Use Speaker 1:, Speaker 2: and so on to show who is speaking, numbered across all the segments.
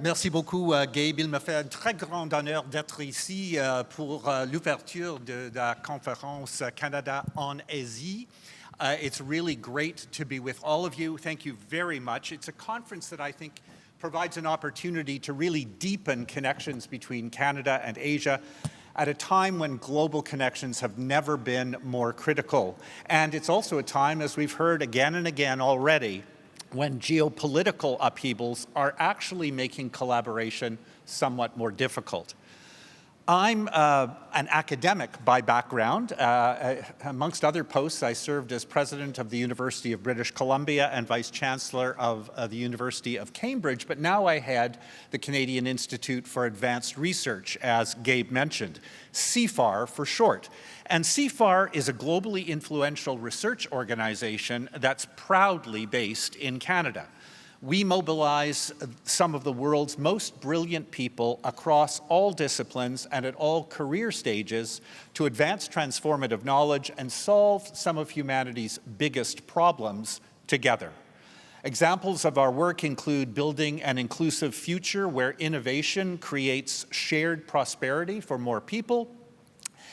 Speaker 1: Merci beaucoup, Gabe. Il me fait un très grand honneur d'être ici pour l'ouverture de la conférence Canada en Asie. It's really great to be with all of you. Thank you very much. It's a conference that I think provides an opportunity to really deepen connections between Canada and Asia at a time when global connections have never been more critical. And it's also a time, as we've heard again and again already, when geopolitical upheavals are actually making collaboration somewhat more difficult. I'm an academic by background. Amongst other posts, I served as president of the University of British Columbia and vice chancellor of the University of Cambridge, but now I head the Canadian Institute for Advanced Research, as Gabe mentioned, CIFAR for short. And CIFAR is a globally influential research organization that's proudly based in Canada. We mobilize some of the world's most brilliant people across all disciplines and at all career stages to advance transformative knowledge and solve some of humanity's biggest problems together. Examples of our work include building an inclusive future where innovation creates shared prosperity for more people,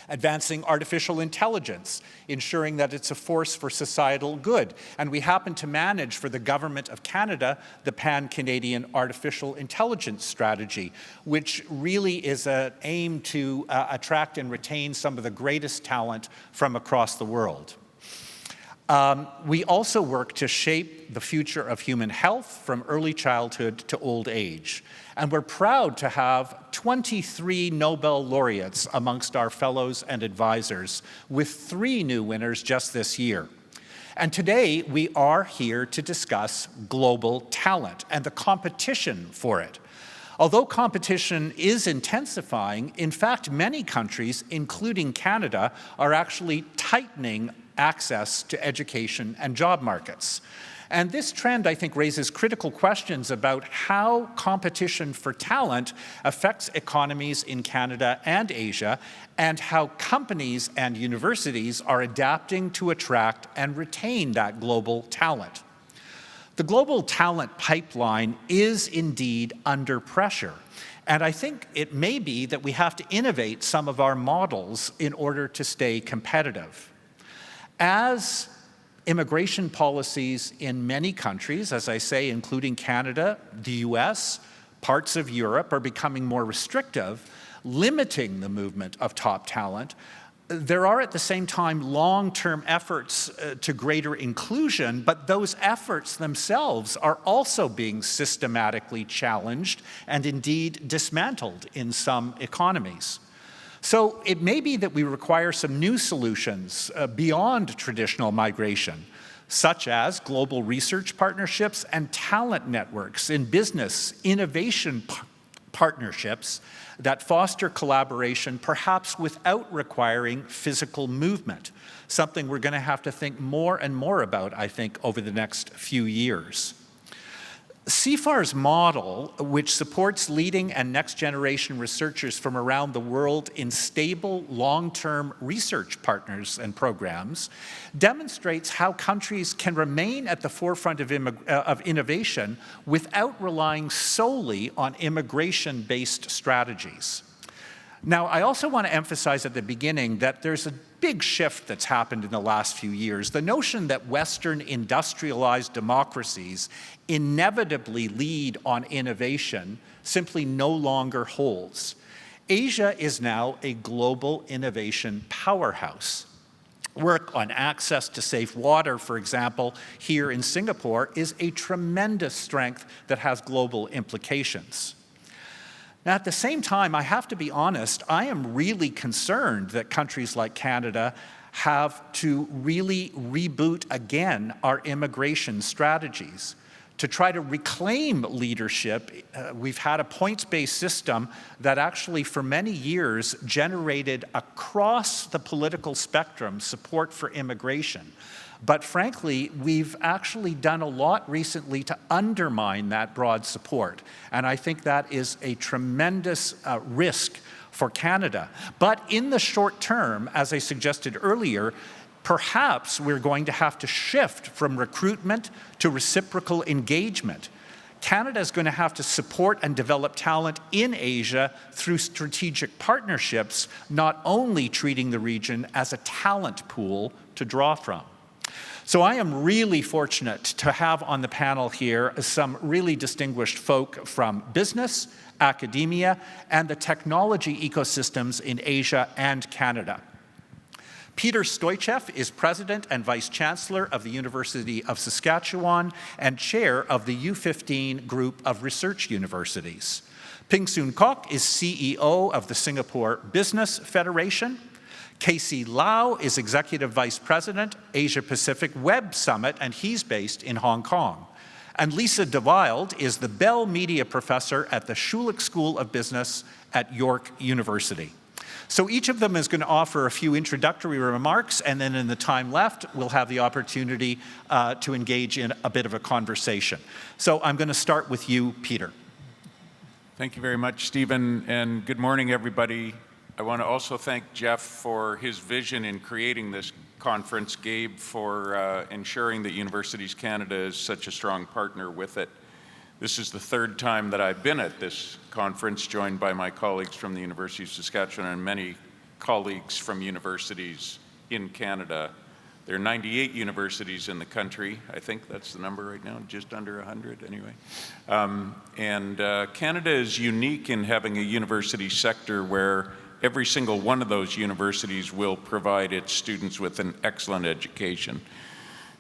Speaker 1: advancing artificial intelligence, ensuring that it's a force for societal good. And we happen to manage for the Government of Canada the Pan-Canadian Artificial Intelligence Strategy, which really is an aim to attract and retain some of the greatest talent from across the world. We also work to shape the future of human health from early childhood to old age. And we're proud to have 23 Nobel laureates amongst our fellows and advisors, with 3 new winners just this year. And today we are here to discuss global talent and the competition for it. Although competition is intensifying, in fact, many countries, including Canada, are actually tightening access to education and job markets. And this trend, I think, raises critical questions about how competition for talent affects economies in Canada and Asia, and how companies and universities are adapting to attract and retain that global talent. The global talent pipeline is indeed under pressure. And I think it may be that we have to innovate some of our models in order to stay competitive. As immigration policies in many countries, as I say, including Canada, the US, parts of Europe, are becoming more restrictive, limiting the movement of top talent, there are at the same time long-term efforts to greater inclusion, but those efforts themselves are also being systematically challenged and indeed dismantled in some economies. So it may be that we require some new solutions beyond traditional migration, such as global research partnerships and talent networks in business, innovation partnerships that foster collaboration, perhaps without requiring physical movement, something we're going to have to think more and more about, I think, over the next few years. CIFAR's model, which supports leading and next-generation researchers from around the world in stable, long-term research partners and programs, demonstrates how countries can remain at the forefront of innovation without relying solely on immigration-based strategies. Now, I also want to emphasize at the beginning that there's a big shift that's happened in the last few years. The notion that Western industrialized democracies inevitably lead on innovation simply no longer holds. Asia is now a global innovation powerhouse. Work on access to safe water, for example, here in Singapore is a tremendous strength that has global implications. Now, at the same time, I have to be honest, I am really concerned that countries like Canada have to really reboot again our immigration strategies. To try to reclaim leadership, we've had a points-based system that actually for many years generated across the political spectrum support for immigration. But frankly, we've actually done a lot recently to undermine that broad support. And I think that is a tremendous risk for Canada. But in the short term, as I suggested earlier, perhaps we're going to have to shift from recruitment to reciprocal engagement. Canada is going to have to support and develop talent in Asia through strategic partnerships, not only treating the region as a talent pool to draw from. So I am really fortunate to have on the panel here some really distinguished folk from business, academia, and the technology ecosystems in Asia and Canada. Peter Stoichev is President and Vice Chancellor of the University of Saskatchewan and Chair of the U15 Group of Research Universities. Ping Soon Kok is CEO of the Singapore Business Federation. Casey Lau is Executive Vice President, Asia Pacific Web Summit, and he's based in Hong Kong. And Lisa de Wilde is the Bell Media Professor at the Schulich School of Business at York University. So each of them is going to offer a few introductory remarks, and then in the time left, we'll have the opportunity to engage in a bit of a conversation. So I'm going to start with you, Peter.
Speaker 2: Thank you very much, Stephen, and good morning, everybody. I want to also thank Jeff for his vision in creating this conference, Gabe for ensuring that Universities Canada is such a strong partner with it. This is the third time that I've been at this conference, joined by my colleagues from the University of Saskatchewan and many colleagues from universities in Canada. There are 98 universities in the country. I think that's the number right now, just under 100 anyway. Canada is unique in having a university sector where every single one of those universities will provide its students with an excellent education.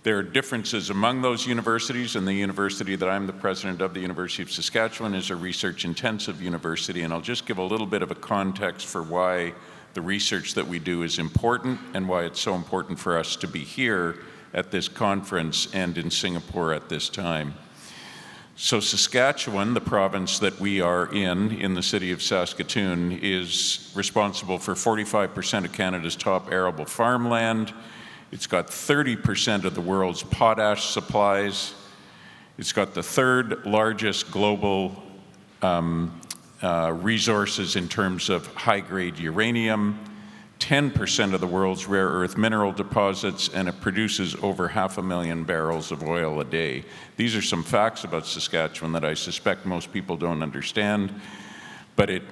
Speaker 2: There are differences among those universities, and the university that I'm the president of, the University of Saskatchewan, is a research-intensive university, and I'll just give a little bit of a context for why the research that we do is important and why it's so important for us to be here at this conference and in Singapore at this time. So Saskatchewan, the province that we are in the city of Saskatoon, is responsible for 45% of Canada's top arable farmland. It's got 30% of the world's potash supplies. It's got the third largest global resources in terms of high-grade uranium, 10% of the world's rare earth mineral deposits, and it produces over 500,000 barrels of oil a day. These are some facts about Saskatchewan that I suspect most people don't understand, but it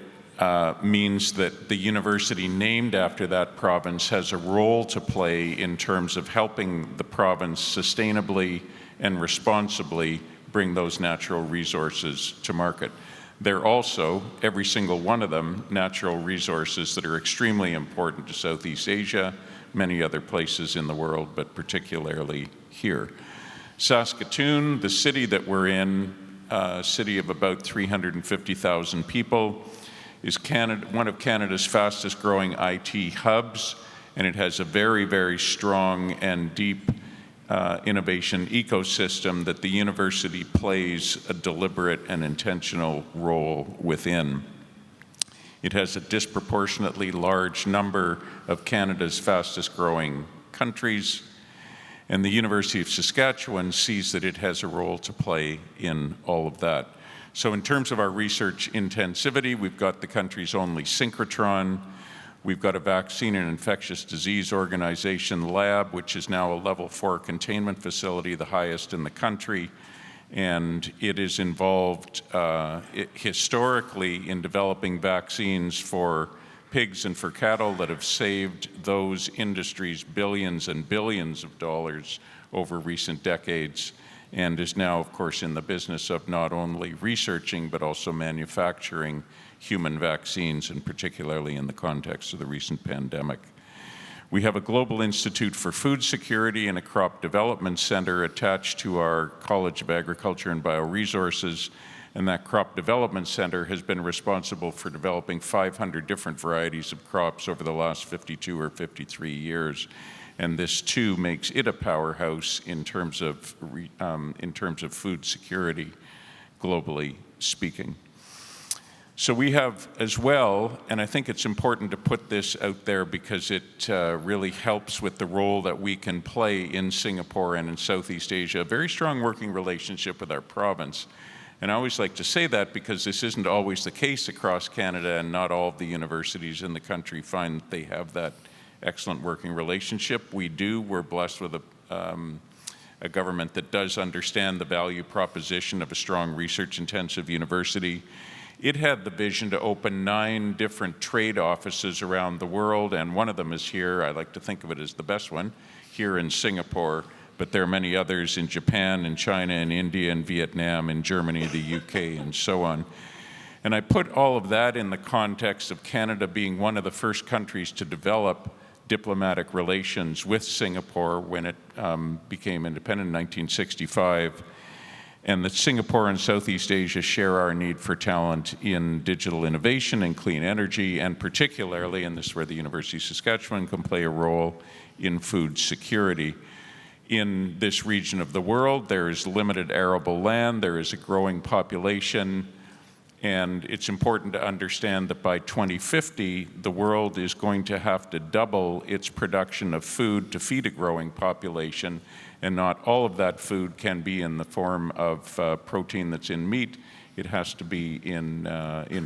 Speaker 2: means that the university named after that province has a role to play in terms of helping the province sustainably and responsibly bring those natural resources to market. They're also, every single one of them, natural resources that are extremely important to Southeast Asia, many other places in the world, but particularly here. Saskatoon, the city that we're in, a city of about 350,000 people, is one of Canada's fastest growing IT hubs, and it has a very, very strong and deep innovation ecosystem that the university plays a deliberate and intentional role within. It has a disproportionately large number of Canada's fastest growing countries, and the University of Saskatchewan sees that it has a role to play in all of that. So in terms of our research intensivity, we've got the country's only synchrotron. We've got a vaccine and infectious disease organization lab, which is now a level 4 containment facility, the highest in the country. And it is involved historically in developing vaccines for pigs and for cattle that have saved those industries billions and billions of dollars over recent decades, and is now, of course, in the business of not only researching but also manufacturing human vaccines, and particularly in the context of the recent pandemic. We have a Global Institute for Food Security and a Crop Development Center attached to our College of Agriculture and Bioresources, and that Crop Development Center has been responsible for developing 500 different varieties of crops over the last 52 or 53 years. And this too makes it a powerhouse in terms of food security, globally speaking. So we have as well, and I think it's important to put this out there because it really helps with the role that we can play in Singapore and in Southeast Asia, a very strong working relationship with our province. And I always like to say that because this isn't always the case across Canada, and not all of the universities in the country find that they have that excellent working relationship. We do. We're blessed with a government that does understand the value proposition of a strong research-intensive university. It had the vision to open 9 different trade offices around the world, and one of them is here. I like to think of it as the best one, here in Singapore, but there are many others in Japan and China and India and Vietnam and Germany, the UK, and so on. And I put all of that in the context of Canada being one of the first countries to develop diplomatic relations with Singapore when it became independent in 1965. And that Singapore and Southeast Asia share our need for talent in digital innovation and clean energy, and particularly, and this is where the University of Saskatchewan can play a role, in food security. In this region of the world, there is limited arable land, there is a growing population, and it's important to understand that by 2050, the world is going to have to double its production of food to feed a growing population, and not all of that food can be in the form of protein that's in meat. It has to be in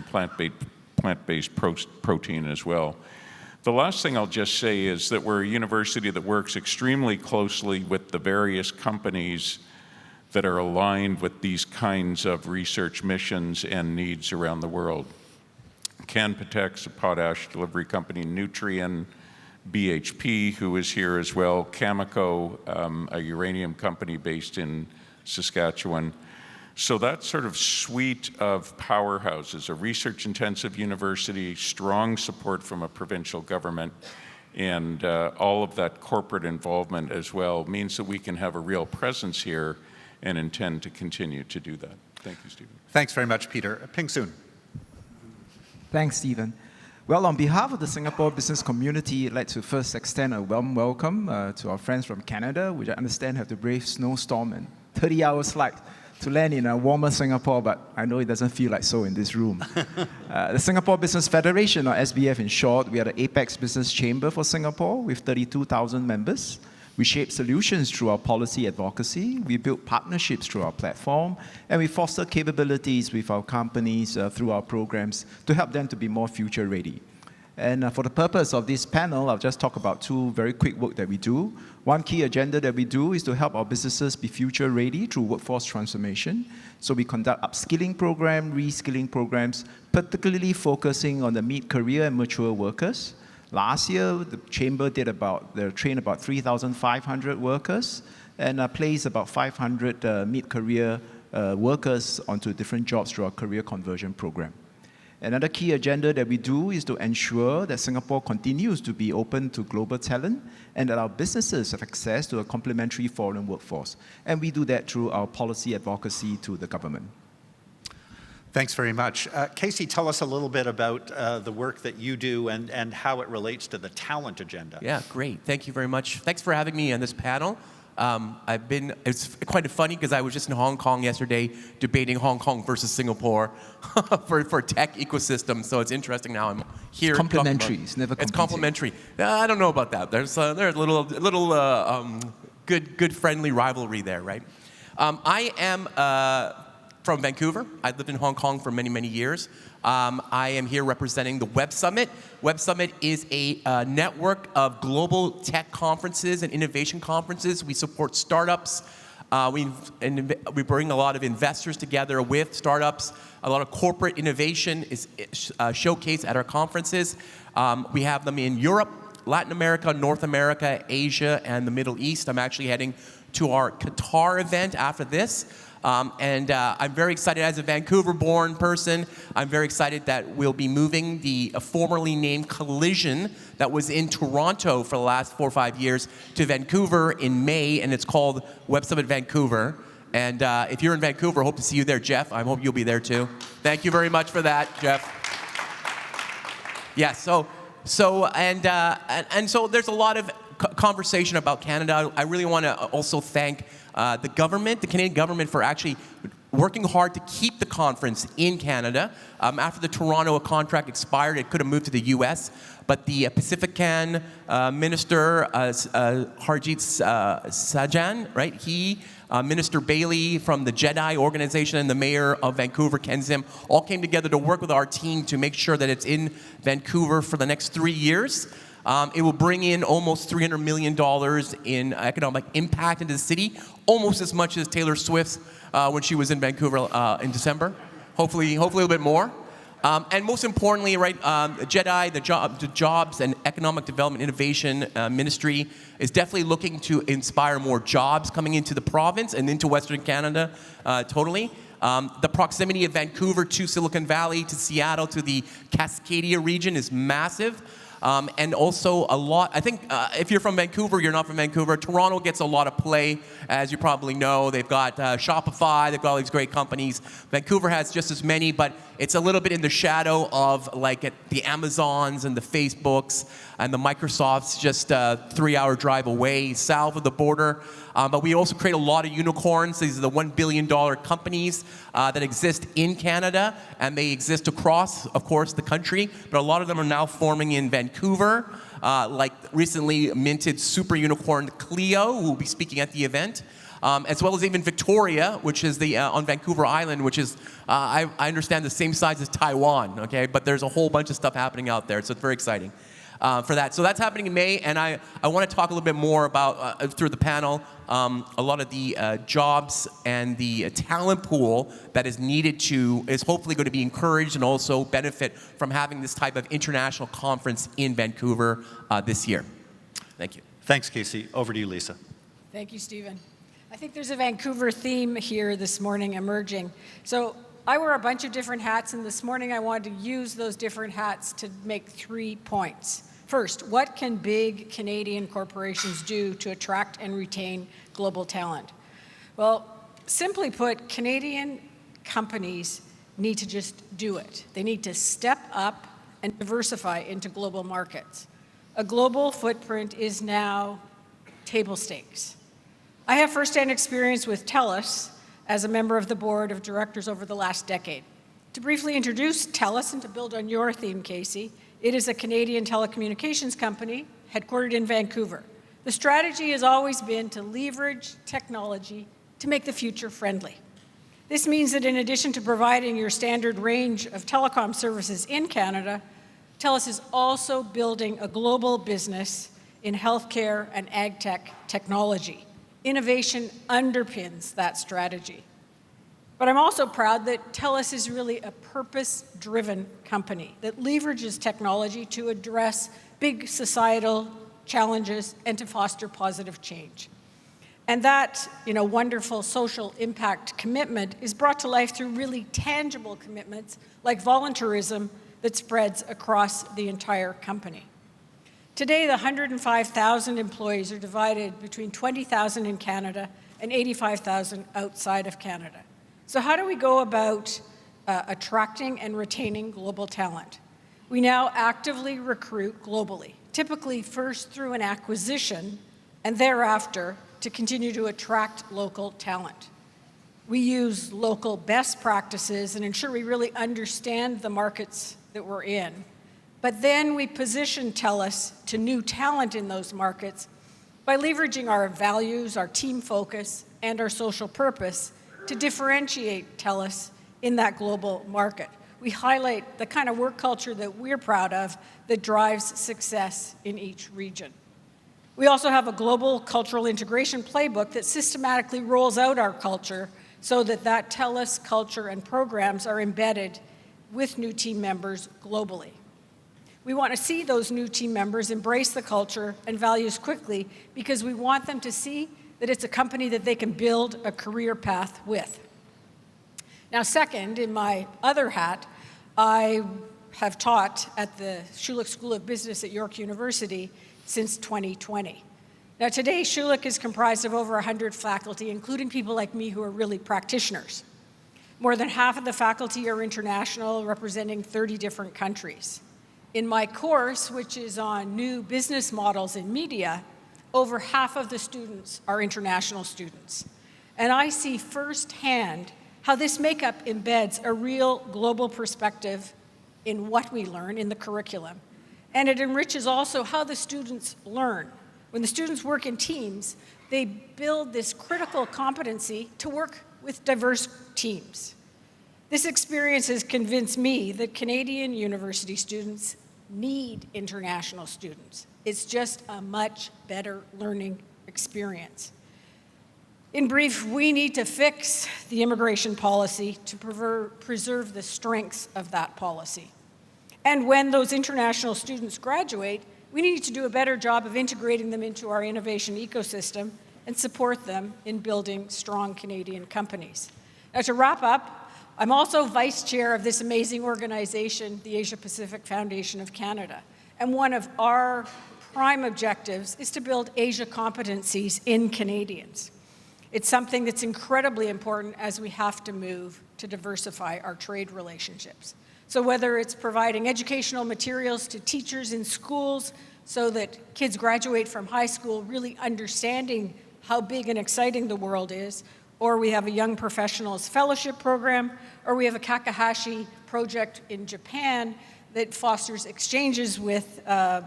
Speaker 2: plant-based protein as well. The last thing I'll just say is that we're a university that works extremely closely with the various companies that are aligned with these kinds of research missions and needs around the world. Canpotex, a potash delivery company, Nutrien, BHP, who is here as well, Cameco, a uranium company based in Saskatchewan. So that sort of suite of powerhouses, a research-intensive university, strong support from a provincial government, and all of that corporate involvement as well means that we can have a real presence here and intend to continue to do that. Thank you, Stephen.
Speaker 1: Thanks very much, Peter. Ping Soon.
Speaker 3: Thanks, Stephen. Well, on behalf of the Singapore business community, I'd like to first extend a warm welcome to our friends from Canada, which I understand have to brave snowstorm and 30-hour flight to land in a warmer Singapore, but I know it doesn't feel like so in this room. The Singapore Business Federation, or SBF in short, we are the apex business chamber for Singapore with 32,000 members. We shape solutions through our policy advocacy, we build partnerships through our platform, and we foster capabilities with our companies through our programs to help them to be more future ready. And for the purpose of this panel, I'll just talk about 2 very quick work that we do. One key agenda that we do is to help our businesses be future ready through workforce transformation. So we conduct upskilling programs, reskilling programs, particularly focusing on the mid-career and mature workers. Last year, the chamber trained about 3,500 workers and placed about 500 mid-career workers onto different jobs through our career conversion program. Another key agenda that we do is to ensure that Singapore continues to be open to global talent and that our businesses have access to a complementary foreign workforce. And we do that through our policy advocacy to the government.
Speaker 1: Thanks very much. Casey, tell us a little bit about the work that you do and how it relates to the talent agenda.
Speaker 4: Yeah, great. Thank you very much. Thanks for having me on this panel. It's quite funny because I was just in Hong Kong yesterday debating Hong Kong versus Singapore for tech ecosystem. So it's interesting now I'm here.
Speaker 3: It's complementary. It's never
Speaker 4: It's complementary. I don't know about that. There's a little good friendly rivalry there, right? I am from Vancouver. I lived in Hong Kong for many, many years. I am here representing the Web Summit. Web Summit is a network of global tech conferences and innovation conferences. We support startups. We bring a lot of investors together with startups. A lot of corporate innovation is showcased at our conferences. We have them in Europe, Latin America, North America, Asia, and the Middle East. I'm actually heading to our Qatar event after this. I'm very excited as a Vancouver-born person. I'm very excited that we'll be moving the formerly named Collision that was in Toronto for the last 4 or 5 years to Vancouver in May, and it's called Web Summit Vancouver. And if you're in Vancouver, I hope to see you there, Jeff. I hope you'll be there too. Thank you very much for that, Jeff. Yeah. So there's a lot of conversation about Canada. I really want to also thank the government, the Canadian government, for actually working hard to keep the conference in Canada. After the Toronto contract expired, it could have moved to the U.S., but the Pacifican Minister, Harjit Sajjan, right? He, Minister Bailey from the JEDI organization and the mayor of Vancouver, Kenzim, all came together to work with our team to make sure that it's in Vancouver for the next 3 years. It will bring in almost $300 million in economic impact into the city, almost as much as Taylor Swift's when she was in Vancouver in December. Hopefully a little bit more. And most importantly, right, JEDI, the Jobs and Economic Development Innovation Ministry, is definitely looking to inspire more jobs coming into the province and into Western Canada totally. The proximity of Vancouver to Silicon Valley, to Seattle, to the Cascadia region is massive. And also a lot, I think if you're from Vancouver, you're not from Vancouver, Toronto gets a lot of play, as you probably know. They've got Shopify, they've got all these great companies. Vancouver has just as many, but it's a little bit in the shadow of like the Amazons and the Facebooks and the Microsofts just a 3-hour drive away south of the border. But we also create a lot of unicorns. These are the $1 billion companies that exist in Canada, and they exist across, of course, the country. But a lot of them are now forming in Vancouver, like recently minted super unicorn Clio, who will be speaking at the event, as well as even Victoria, which is the on Vancouver Island, which is, I understand, the same size as Taiwan, okay? But there's a whole bunch of stuff happening out there, so it's very exciting. For that. So that's happening in May, and I want to talk a little bit more about, through the panel, a lot of the jobs and the talent pool that is needed is hopefully going to be encouraged and also benefit from having this type of international conference in Vancouver this year. Thank you.
Speaker 1: Thanks, Casey. Over to you, Lisa.
Speaker 5: Thank you, Stephen. I think there's a Vancouver theme here this morning emerging. So I wear a bunch of different hats, and this morning I wanted to use those different hats to make 3 points. First, what can big Canadian corporations do to attract and retain global talent? Well, simply put, Canadian companies need to just do it. They need to step up and diversify into global markets. A global footprint is now table stakes. I have firsthand experience with TELUS as a member of the board of directors over the last decade. To briefly introduce TELUS and to build on your theme, Casey, it is a Canadian telecommunications company headquartered in Vancouver. The strategy has always been to leverage technology to make the future friendly. This means that in addition to providing your standard range of telecom services in Canada, TELUS is also building a global business in healthcare and ag tech technology. Innovation underpins that strategy. But I'm also proud that TELUS is really a purpose-driven company that leverages technology to address big societal challenges and to foster positive change. And that, wonderful social impact commitment is brought to life through really tangible commitments like volunteerism that spreads across the entire company. Today, the 105,000 employees are divided between 20,000 in Canada and 85,000 outside of Canada. So how do we go about attracting and retaining global talent? We now actively recruit globally, typically first through an acquisition and thereafter to continue to attract local talent. We use local best practices and ensure we really understand the markets that we're in. But then we position TELUS to new talent in those markets by leveraging our values, our team focus, and our social purpose to differentiate TELUS in that global market. We highlight the kind of work culture that we're proud of that drives success in each region. We also have a global cultural integration playbook that systematically rolls out our culture so that TELUS culture and programs are embedded with new team members globally. We want to see those new team members embrace the culture and values quickly because we want them to see that it's a company that they can build a career path with. Now, second, in my other hat, I have taught at the Schulich School of Business at York University since 2020. Now, today, Schulich is comprised of over 100 faculty, including people like me who are really practitioners. More than half of the faculty are international, representing 30 different countries. In my course, which is on new business models in media, over half of the students are international students. And I see firsthand how this makeup embeds a real global perspective in what we learn in the curriculum. And it enriches also how the students learn. When the students work in teams, they build this critical competency to work with diverse teams. This experience has convinced me that Canadian university students need international students. It's just a much better learning experience. In brief, we need to fix the immigration policy to preserve the strengths of that policy. And when those international students graduate, we need to do a better job of integrating them into our innovation ecosystem and support them in building strong Canadian companies. Now, to wrap up, I'm also vice chair of this amazing organization, the Asia Pacific Foundation of Canada. And one of our prime objectives is to build Asia competencies in Canadians. It's something that's incredibly important as we have to move to diversify our trade relationships. So whether it's providing educational materials to teachers in schools so that kids graduate from high school really understanding how big and exciting the world is, or we have a Young Professionals Fellowship Program, or we have a Kakahashi project in Japan that fosters exchanges with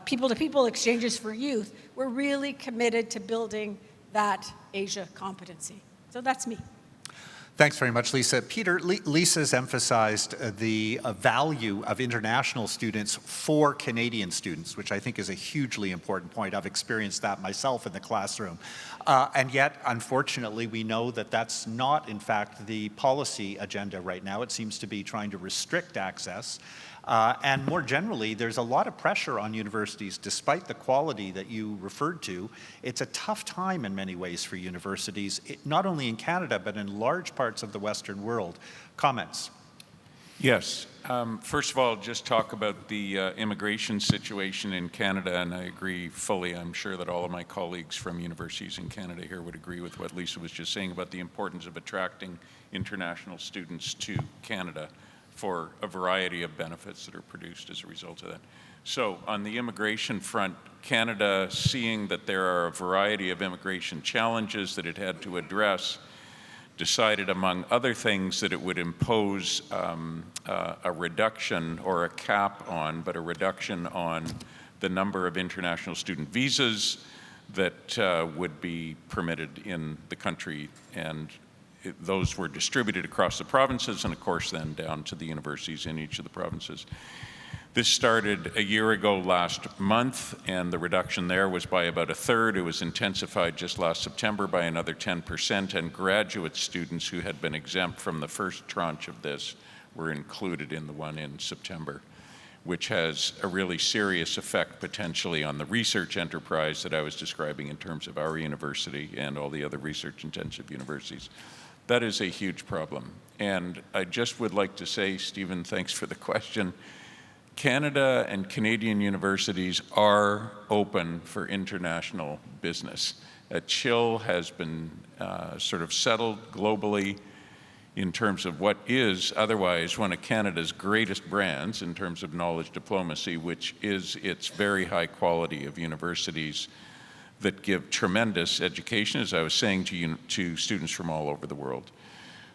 Speaker 5: people-to-people exchanges for youth. We're really committed to building that Asia competency. So that's me.
Speaker 1: Thanks very much, Lisa. Peter, Lisa's emphasized the value of international students for Canadian students, which I think is a hugely important point. I've experienced that myself in the classroom. And yet, unfortunately, we know that that's not, in fact, the policy agenda right now. It seems to be trying to restrict access. And more generally, there's a lot of pressure on universities, despite the quality that you referred to. It's a tough time in many ways for universities, not only in Canada, but in large parts of the Western world. Comments?
Speaker 2: Yes. First of all, just talk about the immigration situation in Canada, and I agree fully. I'm sure that all of my colleagues from universities in Canada here would agree with what Lisa was just saying about the importance of attracting international students to Canada for a variety of benefits that are produced as a result of that. So on the immigration front, Canada, seeing that there are a variety of immigration challenges that it had to address, decided, among other things, that it would impose a reduction or a cap on, but a reduction on the number of international student visas that would be permitted in the country, and those were distributed across the provinces and, of course, then down to the universities in each of the provinces. This started a year ago last month, and the reduction there was by about a third. It was intensified just last September by another 10%, and graduate students who had been exempt from the first tranche of this were included in the one in September, which has a really serious effect potentially on the research enterprise that I was describing in terms of our university and all the other research-intensive universities. That is a huge problem. And I just would like to say, Stephen, thanks for the question. Canada and Canadian universities are open for international business. A chill has been sort of settled globally in terms of what is otherwise one of Canada's greatest brands in terms of knowledge diplomacy, which is its very high quality of universities that give tremendous education, as I was saying to students from all over the world.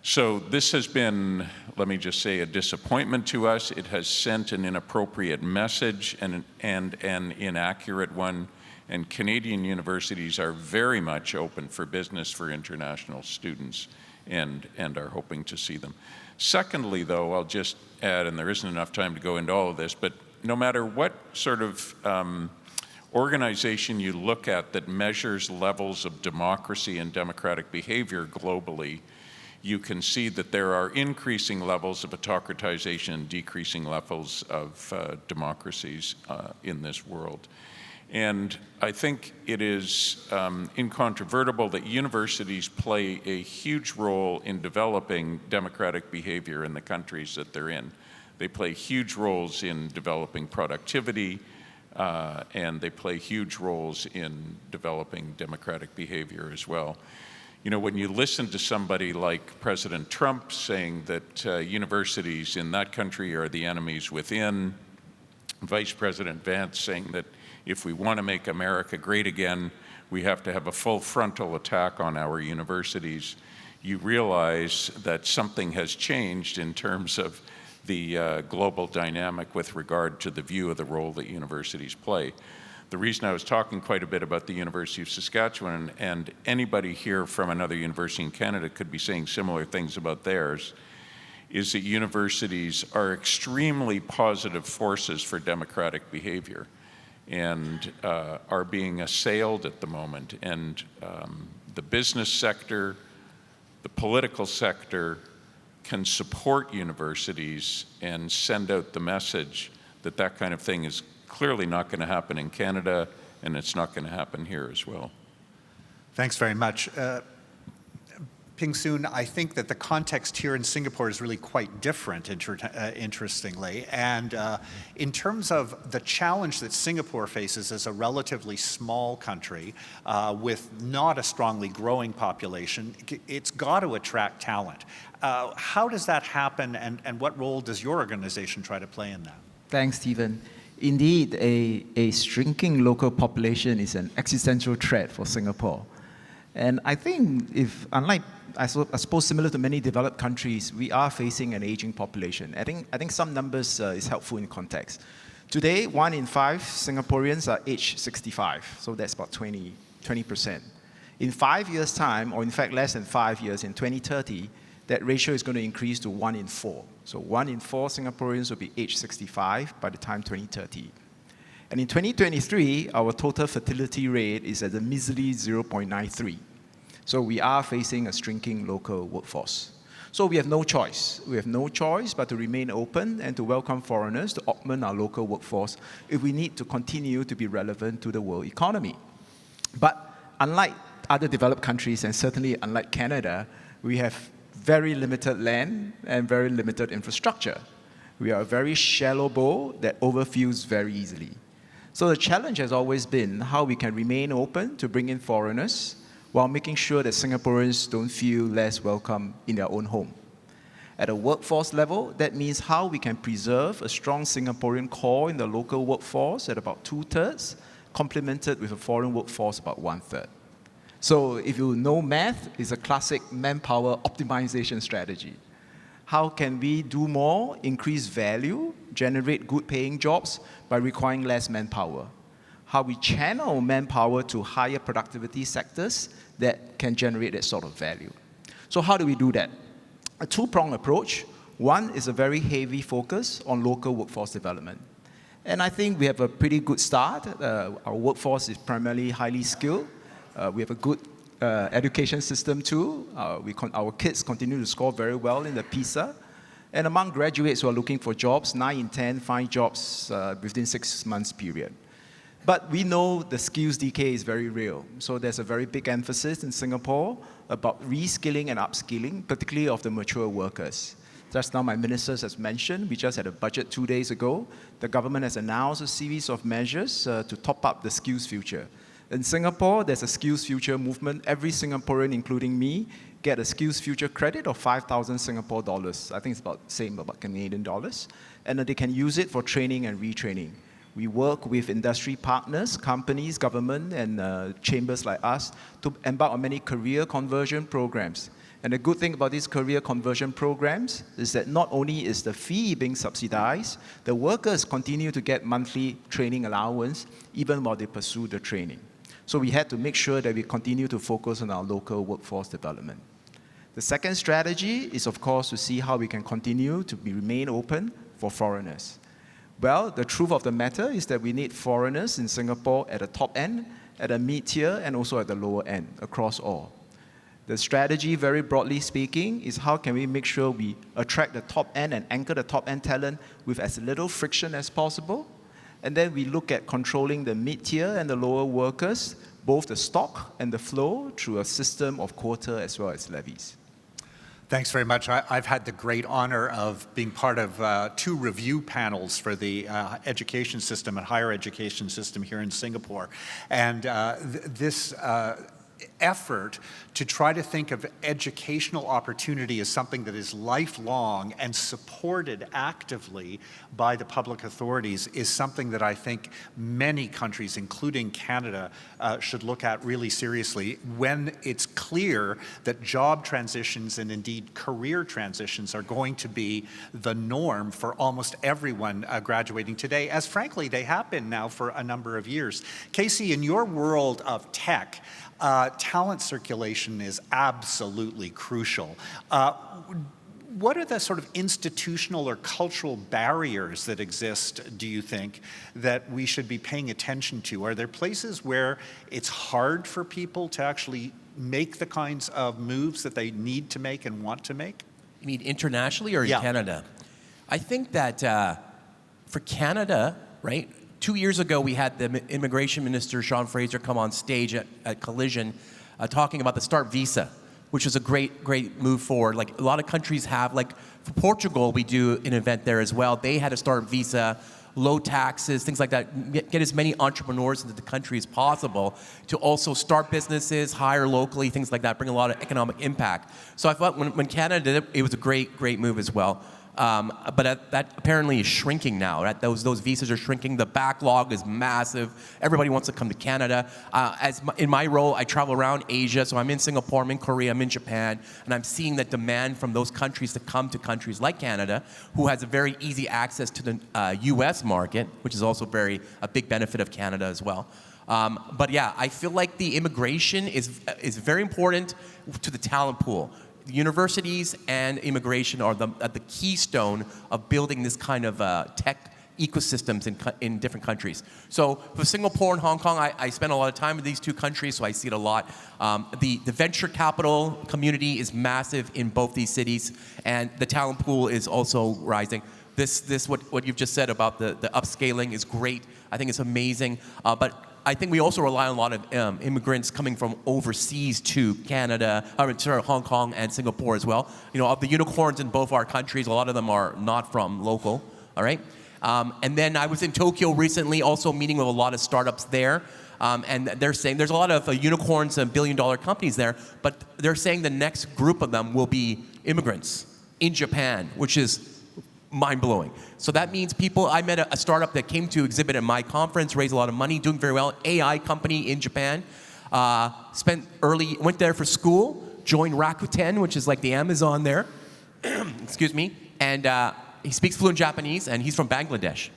Speaker 2: So this has been, let me just say, a disappointment to us. It has sent an inappropriate message and an inaccurate one, and Canadian universities are very much open for business for international students and are hoping to see them. Secondly, though, I'll just add, and there isn't enough time to go into all of this, but no matter what sort of organization you look at that measures levels of democracy and democratic behavior globally, you can see that there are increasing levels of autocratization and decreasing levels of democracies in this world. And I think it is incontrovertible that universities play a huge role in developing democratic behavior in the countries that they're in. They play huge roles in developing productivity, and they play huge roles in developing democratic behavior as well. You know, when you listen to somebody like President Trump saying that universities in that country are the enemies within, Vice President Vance saying that if we want to make America great again, we have to have a full frontal attack on our universities, you realize that something has changed in terms of the global dynamic with regard to the view of the role that universities play. The reason I was talking quite a bit about the University of Saskatchewan, and anybody here from another university in Canada could be saying similar things about theirs, is that universities are extremely positive forces for democratic behavior. and are being assailed at the moment. And the business sector, the political sector can support universities and send out the message that that kind of thing is clearly not going to happen in Canada, and it's not going to happen here as well.
Speaker 1: Thanks very much. Ping Soon, I think that the context here in Singapore is really quite different, interestingly. And in terms of the challenge that Singapore faces as a relatively small country with not a strongly growing population, it's got to attract talent. How does that happen, and what role does your organization try to play in that?
Speaker 3: Thanks, Stephen. Indeed, a shrinking local population is an existential threat for Singapore. And I think unlike, I suppose similar to many developed countries, we are facing an aging population. I think some numbers is helpful in context. Today, 1 in 5 Singaporeans are age 65, so that's about 20%. In 5 years' time, or in fact less than 5 years, in 2030, that ratio is going to increase to 1 in 4. So 1 in 4 Singaporeans will be age 65 by the time 2030. And in 2023, our total fertility rate is at a measly 0.93. So we are facing a shrinking local workforce. So we have no choice. We have no choice but to remain open and to welcome foreigners to augment our local workforce if we need to continue to be relevant to the world economy. But unlike other developed countries, and certainly unlike Canada, we have very limited land and very limited infrastructure. We are a very shallow bowl that overfills very easily. So the challenge has always been how we can remain open to bring in foreigners while making sure that Singaporeans don't feel less welcome in their own home. At a workforce level, that means how we can preserve a strong Singaporean core in the local workforce at about 2/3, complemented with a foreign workforce about 1/3. So if you know math, it's a classic manpower optimization strategy. How can we do more, increase value, generate good paying jobs by requiring less manpower? How we channel manpower to higher productivity sectors that can generate that sort of value. So how do we do that? A two-pronged approach. One is a very heavy focus on local workforce development. And I think we have a pretty good start. Our workforce is primarily highly skilled. We have a good education system too. Our kids continue to score very well in the PISA. And among graduates who are looking for jobs, 9 in 10 find jobs within 6 months period. But we know the skills decay is very real. So there's a very big emphasis in Singapore about reskilling and upskilling, particularly of the mature workers. Just now my ministers has mentioned, we just had a budget 2 days ago. The government has announced a series of measures to top up the skills future. In Singapore, there's a skills future movement. Every Singaporean, including me, get a skills future credit of 5,000 Singapore dollars. I think it's about the same about Canadian dollars. And they can use it for training and retraining. We work with industry partners, companies, government, and chambers like us to embark on many career conversion programs. And the good thing about these career conversion programs is that not only is the fee being subsidized, the workers continue to get monthly training allowance even while they pursue the training. So we had to make sure that we continue to focus on our local workforce development. The second strategy is, of course, to see how we can continue to remain open for foreigners. Well, the truth of the matter is that we need foreigners in Singapore at the top end, at a mid-tier, and also at the lower end, across all. The strategy, very broadly speaking, is how can we make sure we attract the top end and anchor the top end talent with as little friction as possible. And then we look at controlling the mid-tier and the lower workers, both the stock and the flow, through a system of quota as well as levies.
Speaker 1: Thanks very much. I've had the great honor of being part of 2 review panels for the education system and higher education system here in Singapore. And this effort to try to think of educational opportunity as something that is lifelong and supported actively by the public authorities is something that I think many countries, including Canada, should look at really seriously when it's clear that job transitions and indeed career transitions are going to be the norm for almost everyone graduating today, as frankly they have been now for a number of years. Casey, in your world of tech, talent circulation is absolutely crucial. what are the sort of institutional or cultural barriers that exist, do you think, that we should be paying attention to? Are there places where it's hard for people to actually make the kinds of moves that they need to make and want to make?
Speaker 4: You mean internationally or in
Speaker 1: Yeah.
Speaker 4: Canada? I think that for Canada, right, 2 years ago we had the immigration minister, Sean Fraser, come on stage at Collision talking about the START visa, which is a great move forward. Like a lot of countries have, like for Portugal, we do an event there as well. They had a START visa, low taxes, things like that. Get as many entrepreneurs into the country as possible to also start businesses, hire locally, things like that, bring a lot of economic impact. So I thought when Canada did it, it was a great move as well. But that apparently is shrinking now. Right? Those visas are shrinking. The backlog is massive. Everybody wants to come to Canada. In my role, I travel around Asia. So I'm in Singapore, I'm in Korea, I'm in Japan, and I'm seeing the demand from those countries to come to countries like Canada, who has a very easy access to the U.S. market, which is also a big benefit of Canada as well. But yeah, I feel like the immigration is very important to the talent pool. Universities and immigration are the keystone of building this kind of tech ecosystems in different countries. So for Singapore and Hong Kong, I spend a lot of time in these two countries, so I see it a lot. The venture capital community is massive in both these cities, and the talent pool is also rising. What you've just said about the upscaling is great. I think it's amazing. But I think we also rely on a lot of immigrants coming from overseas to Canada, Hong Kong and Singapore as well. You know, of the unicorns in both our countries, a lot of them are not from local, all right? And then I was in Tokyo recently, also meeting with a lot of startups there. And they're saying there's a lot of unicorns and billion-dollar companies there, but they're saying the next group of them will be immigrants in Japan, which is mind-blowing. So that means I met a startup that came to exhibit at my conference, raised a lot of money, doing very well, AI company in Japan, went there for school, joined Rakuten, which is like the Amazon there, excuse me, and he speaks fluent Japanese, and he's from Bangladesh.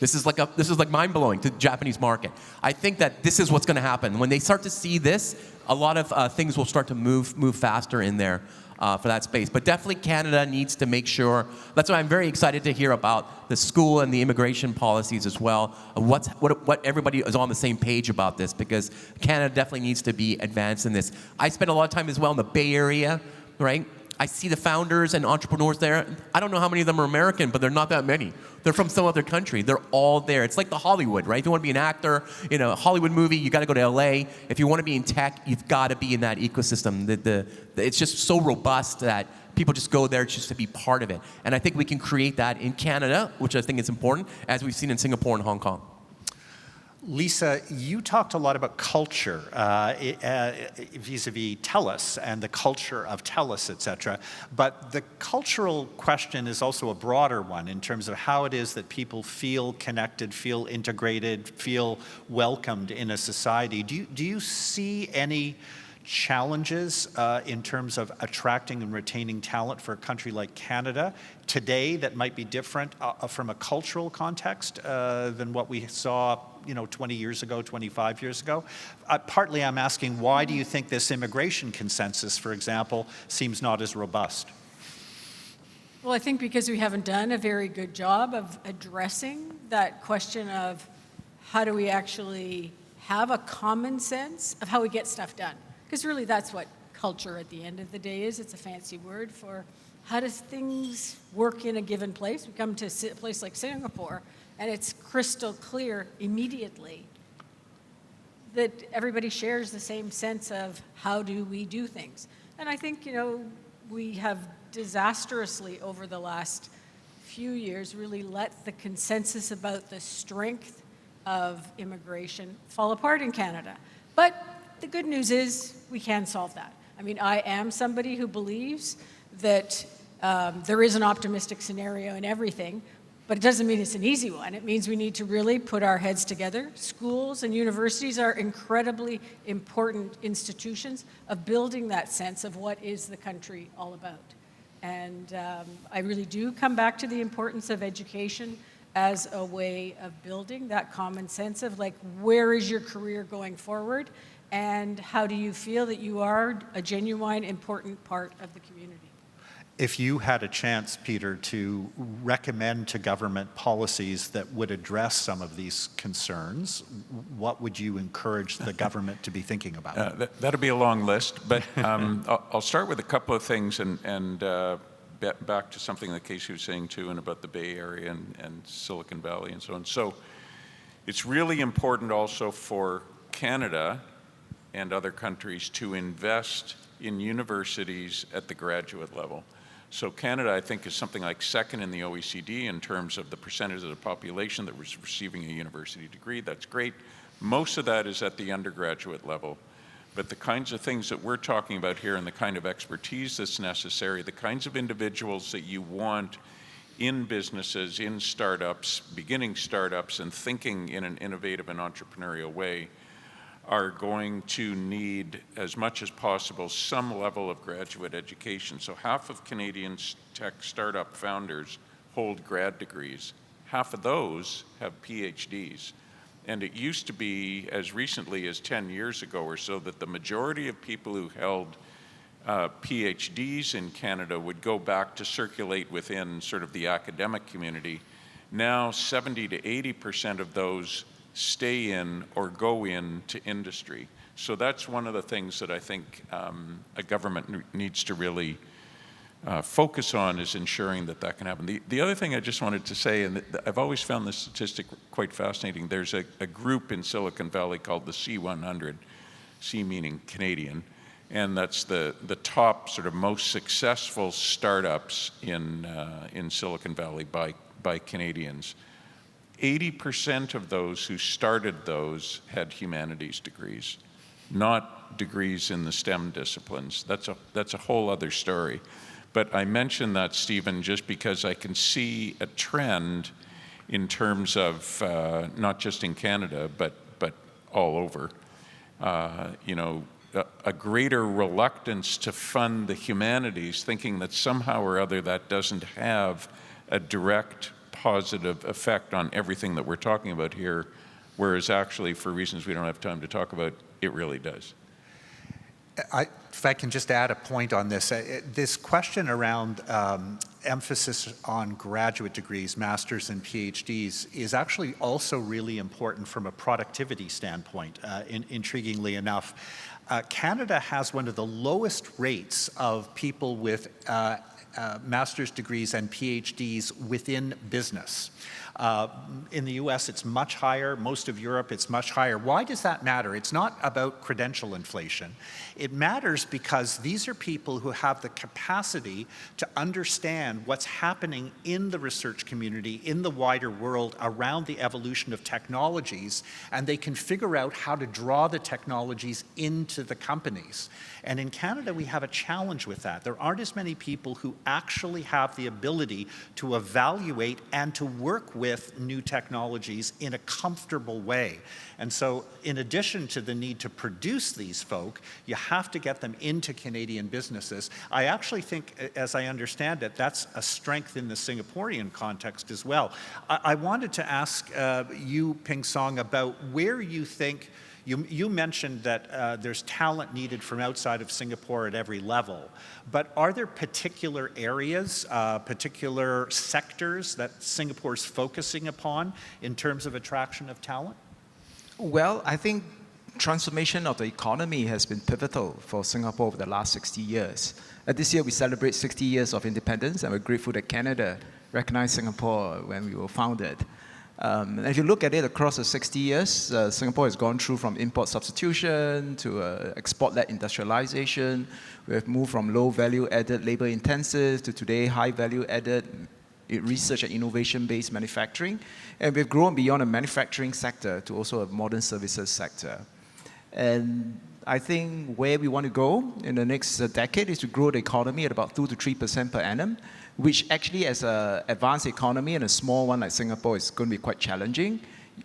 Speaker 4: This is like mind-blowing to the Japanese market. I think that this is what's going to happen. When they start to see this, a lot of things will start to move faster in there. For that space. But definitely Canada needs to make sure, that's why I'm very excited to hear about the school and the immigration policies as well, what everybody is on the same page about this, because Canada definitely needs to be advanced in this. I spend a lot of time as well in the Bay Area, right? I see the founders and entrepreneurs there. I don't know how many of them are American, but they're not that many. They're from some other country. They're all there. It's like the Hollywood, right? If you want to be an actor in a Hollywood movie, you got to go to LA. If you want to be in tech, you've got to be in that ecosystem. It's just so robust that people just go there just to be part of it. And I think we can create that in Canada, which I think is important, as we've seen in Singapore and Hong Kong.
Speaker 1: Lisa, you talked a lot about culture vis-a-vis TELUS and the culture of TELUS, et cetera. But the cultural question is also a broader one in terms of how it is that people feel connected, feel integrated, feel welcomed in a society. Do you see any challenges in terms of attracting and retaining talent for a country like Canada today that might be different from a cultural context than what we saw 20 years ago, 25 years ago? Partly I'm asking, why do you think this immigration consensus, for example, seems not as robust?
Speaker 5: Well, I think because we haven't done a very good job of addressing that question of how do we actually have a common sense of how we get stuff done. Because really that's what culture at the end of the day is. It's a fancy word for how does things work in a given place. We come to a place like Singapore, and it's crystal clear immediately that everybody shares the same sense of how do we do things. And I think, we have disastrously over the last few years really let the consensus about the strength of immigration fall apart in Canada. But the good news is we can solve that. I mean, I am somebody who believes that there is an optimistic scenario in everything, but it doesn't mean it's an easy one. It means we need to really put our heads together. Schools and universities are incredibly important institutions of building that sense of what is the country all about. And I really do come back to the importance of education as a way of building that common sense of like, where is your career going forward? And how do you feel that you are a genuine, important part of the community?
Speaker 1: If you had a chance, Peter, to recommend to government policies that would address some of these concerns, what would you encourage the government to be thinking about?
Speaker 2: That'll be a long list, but I'll start with a couple of things and back to something that Casey was saying too, and about the Bay Area and Silicon Valley and so on. So it's really important also for Canada and other countries to invest in universities at the graduate level. So Canada, I think, is something like second in the OECD in terms of the percentage of the population that was receiving a university degree. That's great. Most of that is at the undergraduate level. But the kinds of things that we're talking about here and the kind of expertise that's necessary, the kinds of individuals that you want in businesses, in startups, beginning startups, and thinking in an innovative and entrepreneurial way, are going to need, as much as possible, some level of graduate education. So half of Canadian tech startup founders hold grad degrees. Half of those have PhDs. And it used to be, as recently as 10 years ago or so, that the majority of people who held PhDs in Canada would go back to circulate within sort of the academic community. Now 70 to 80% of those stay in or go into industry. So that's one of the things that I think a government needs to really focus on, is ensuring that that can happen. The other thing I just wanted to say, and I've always found this statistic quite fascinating, there's a group in Silicon Valley called the C100, C meaning Canadian, and that's the top sort of most successful startups in Silicon Valley by Canadians. 80% of those who started those had humanities degrees, not degrees in the STEM disciplines. That's a whole other story. But I mention that, Stephen, just because I can see a trend in terms of not just in Canada, but all over. You know, a greater reluctance to fund the humanities, thinking that somehow or other that doesn't have a direct positive effect on everything that we're talking about here, whereas actually, for reasons we don't have time to talk about, it really does.
Speaker 1: If I can just add a point on this, this question around emphasis on graduate degrees, masters and PhDs, is actually also really important from a productivity standpoint, intriguingly enough. Canada has one of the lowest rates of people with master's degrees and PhDs within business. In the US, it's much higher. Most of Europe, it's much higher. Why does that matter? It's not about credential inflation. It matters because these are people who have the capacity to understand what's happening in the research community, in the wider world, around the evolution of technologies, and they can figure out how to draw the technologies into the companies. And in Canada, we have a challenge with that. There aren't as many people who actually have the ability to evaluate and to work with new technologies in a comfortable way. And so in addition to the need to produce these folk, you have to get them into Canadian businesses. I actually think, as I understand it, that's a strength in the Singaporean context as well. I wanted to ask you, Ping Song, about where you think, you mentioned that there's talent needed from outside of Singapore at every level, but are there particular areas, particular sectors that Singapore's focusing upon in terms of attraction of talent?
Speaker 3: Well, I think transformation of the economy has been pivotal for Singapore over the last 60 years. This year we celebrate 60 years of independence, and we're grateful that Canada recognized Singapore when we were founded. If you look at it across the 60 years, Singapore has gone through from import substitution to export-led industrialization. We have moved from low value-added, labor-intensive to today high value-added, research and innovation-based manufacturing. And we've grown beyond a manufacturing sector to also a modern services sector. And I think where we want to go in the next decade is to grow the economy at about 2 to 3% per annum, which actually as an advanced economy and a small one like Singapore is going to be quite challenging.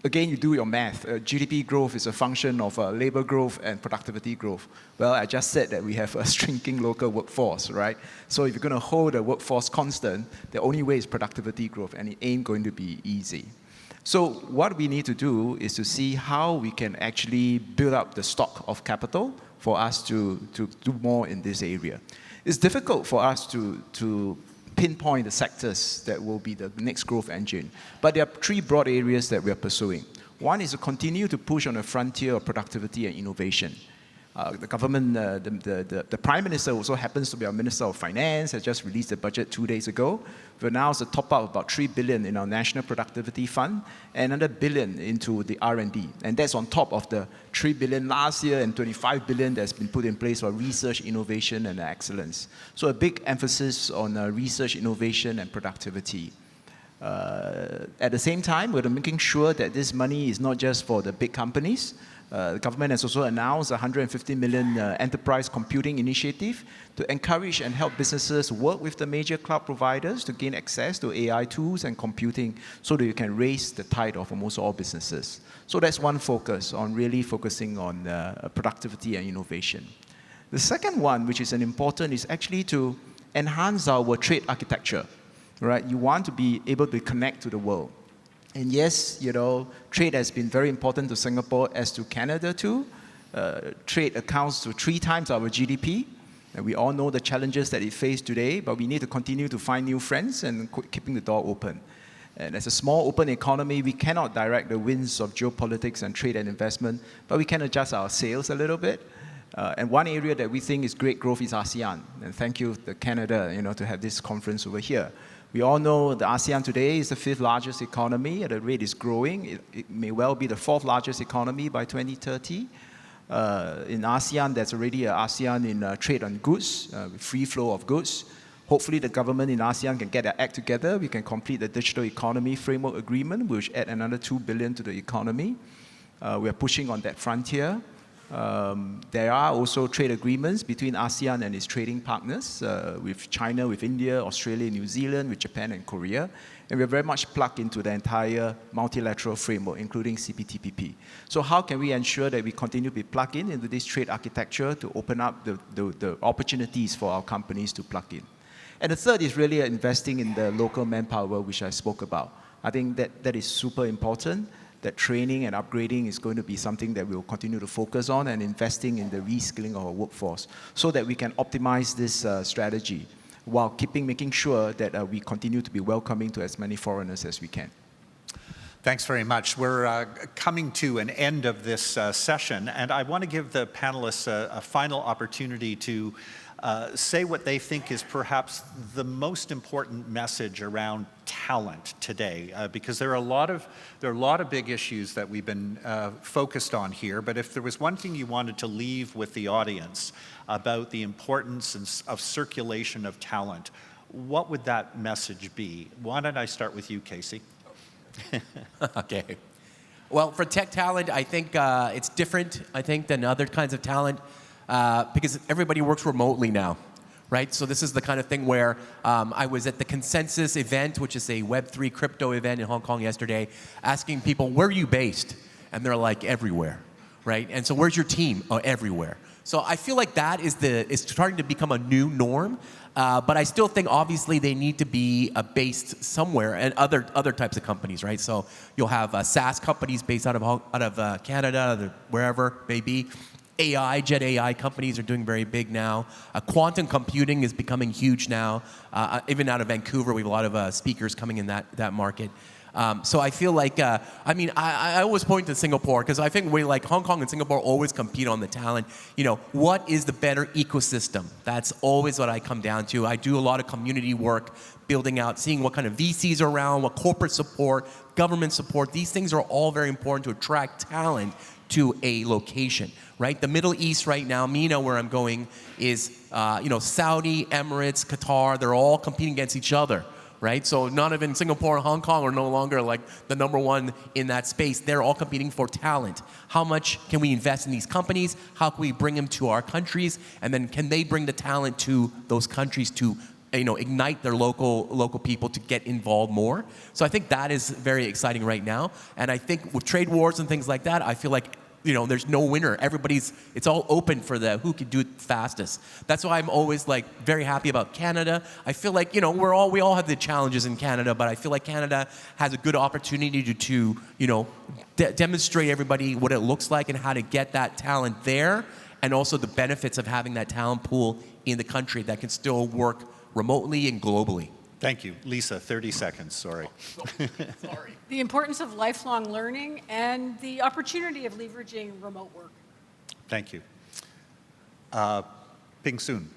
Speaker 3: Again, you do your math. GDP growth is a function of labor growth and productivity growth. Well, I just said that we have a shrinking local workforce, right? So if you're going to hold the workforce constant, the only way is productivity growth, and it ain't going to be easy. So what we need to do is to see how we can actually build up the stock of capital for us to do more in this area. It's difficult for us to pinpoint the sectors that will be the next growth engine. But there are three broad areas that we are pursuing. One is to continue to push on the frontier of productivity and innovation. The government, the Prime Minister also happens to be our Minister of Finance, has just released the budget 2 days ago. We announced a top-up of about $3 billion in our National Productivity Fund and another $1 billion into the R&D. And that's on top of the $3 billion last year and $25 billion that's been put in place for research, innovation, and excellence. So a big emphasis on research, innovation, and productivity. At the same time, we're making sure that this money is not just for the big companies. The government has also announced a $150 million enterprise computing initiative to encourage and help businesses work with the major cloud providers to gain access to AI tools and computing so that you can raise the tide of almost all businesses. So that's one focus, on really focusing on productivity and innovation. The second one, which is an important, is actually to enhance our trade architecture. Right? You want to be able to connect to the world. And yes, trade has been very important to Singapore as to Canada too. Trade accounts to 3 times our GDP. And we all know the challenges that it faces today, but we need to continue to find new friends and keeping the door open. And as a small open economy, we cannot direct the winds of geopolitics and trade and investment, but we can adjust our sails a little bit. And one area that we think is great growth is ASEAN. And thank you to Canada, to have this conference over here. We all know the ASEAN today is the 5th largest economy. The rate is growing. It may well be the 4th largest economy by 2030. In ASEAN, there's already an ASEAN in trade on goods, free flow of goods. Hopefully, the government in ASEAN can get their act together. We can complete the Digital Economy Framework Agreement, which add another $2 billion to the economy. We are pushing on that frontier. There are also trade agreements between ASEAN and its trading partners, with China, with India, Australia, New Zealand, with Japan and Korea. And we're very much plugged into the entire multilateral framework, including CPTPP. So how can we ensure that we continue to be plugged into this trade architecture to open up the opportunities for our companies to plug in? And the third is really investing in the local manpower, which I spoke about. I think that is super important. That training and upgrading is going to be something that we'll continue to focus on, and investing in the reskilling of our workforce so that we can optimize this strategy while making sure that we continue to be welcoming to as many foreigners as we can.
Speaker 1: Thanks very much. We're coming to an end of this session, and I want to give the panelists a final opportunity to say what they think is perhaps the most important message around talent today, because there are a lot of big issues that we've been focused on here. But if there was one thing you wanted to leave with the audience about the importance of circulation of talent, what would that message be? Why don't I start with you, Casey?
Speaker 4: Okay. Well, for tech talent, I think it's different, than other kinds of talent. Because everybody works remotely now, right? So this is the kind of thing where I was at the Consensus event, which is a Web3 crypto event in Hong Kong yesterday, asking people, where are you based? And they're like, everywhere, right? And so where's your team? Oh, everywhere. So I feel like that is starting to become a new norm. But I still think, obviously, they need to be based somewhere, and other types of companies, right? So you'll have SaaS companies based out of Canada, wherever it may be. Gen AI companies are doing very big now. Quantum computing is becoming huge now. Even out of Vancouver, we have a lot of speakers coming in that market. So I feel like, I always point to Singapore, because I think Hong Kong and Singapore always compete on the talent. What is the better ecosystem? That's always what I come down to. I do a lot of community work, building out, seeing what kind of VCs are around, what corporate support, government support. These things are all very important to attract talent to a location, right? The Middle East right now, MENA, where I'm going, is Saudi, Emirates, Qatar. They're all competing against each other, right? So none of in Singapore and Hong Kong are no longer like the number one in that space. They're all competing for talent. How much can we invest in these companies? How can we bring them to our countries? And then can they bring the talent to those countries to ignite their local people to get involved more? So I think that is very exciting right now. And I think with trade wars and things like that, I feel like there's no winner. It's all open for who can do it fastest. That's why I'm always very happy about Canada. I feel like, we all have the challenges in Canada, but I feel like Canada has a good opportunity to demonstrate everybody what it looks like and how to get that talent there, and also the benefits of having that talent pool in the country that can still work remotely and globally.
Speaker 1: Thank you. Lisa, 30 seconds, sorry.
Speaker 4: Sorry.
Speaker 5: The importance of lifelong learning and the opportunity of leveraging remote work.
Speaker 1: Thank you. Ping Soon.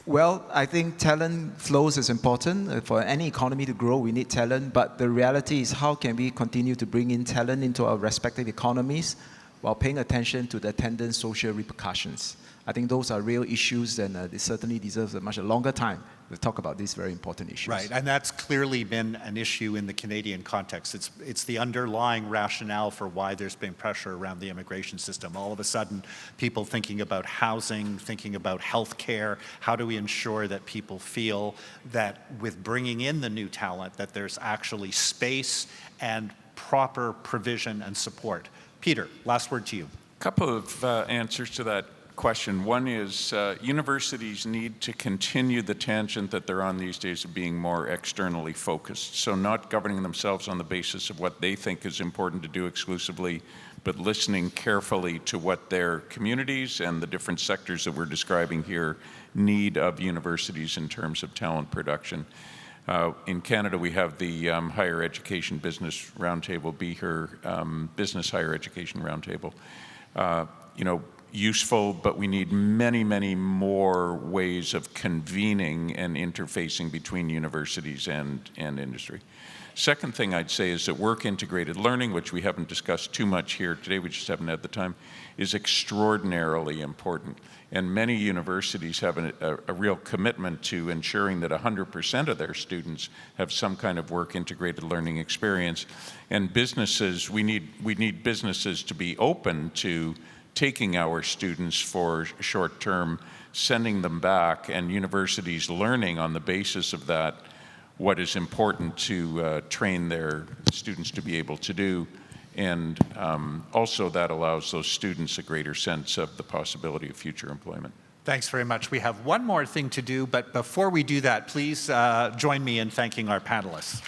Speaker 3: Well, I think talent flows is important. For any economy to grow, we need talent. But the reality is, how can we continue to bring in talent into our respective economies while paying attention to the attendant social repercussions? I think those are real issues, and it certainly deserves a much longer time to talk about these very important issues.
Speaker 1: Right, and that's clearly been an issue in the Canadian context. It's the underlying rationale for why there's been pressure around the immigration system. All of a sudden, people thinking about housing, thinking about health care, how do we ensure that people feel that with bringing in the new talent, that there's actually space and proper provision and support. Peter, last word to you.
Speaker 2: A couple of answers to that question. One is universities need to continue the tangent that they're on these days of being more externally focused. So not governing themselves on the basis of what they think is important to do exclusively, but listening carefully to what their communities and the different sectors that we're describing here need of universities in terms of talent production. In Canada, we have the Higher Education Business Roundtable, Business Higher Education Roundtable. Useful, but we need many, many more ways of convening and interfacing between universities and industry. Second thing I'd say is that work-integrated learning, which we haven't discussed too much here today, we just haven't had the time, is extraordinarily important. And many universities have a real commitment to ensuring that 100% of their students have some kind of work-integrated learning experience. And businesses, we need businesses to be open to taking our students for short term, sending them back, and universities learning on the basis of that what is important to train their students to be able to do. And also that allows those students a greater sense of the possibility of future employment.
Speaker 1: Thanks very much. We have one more thing to do, but before we do that, please join me in thanking our panelists.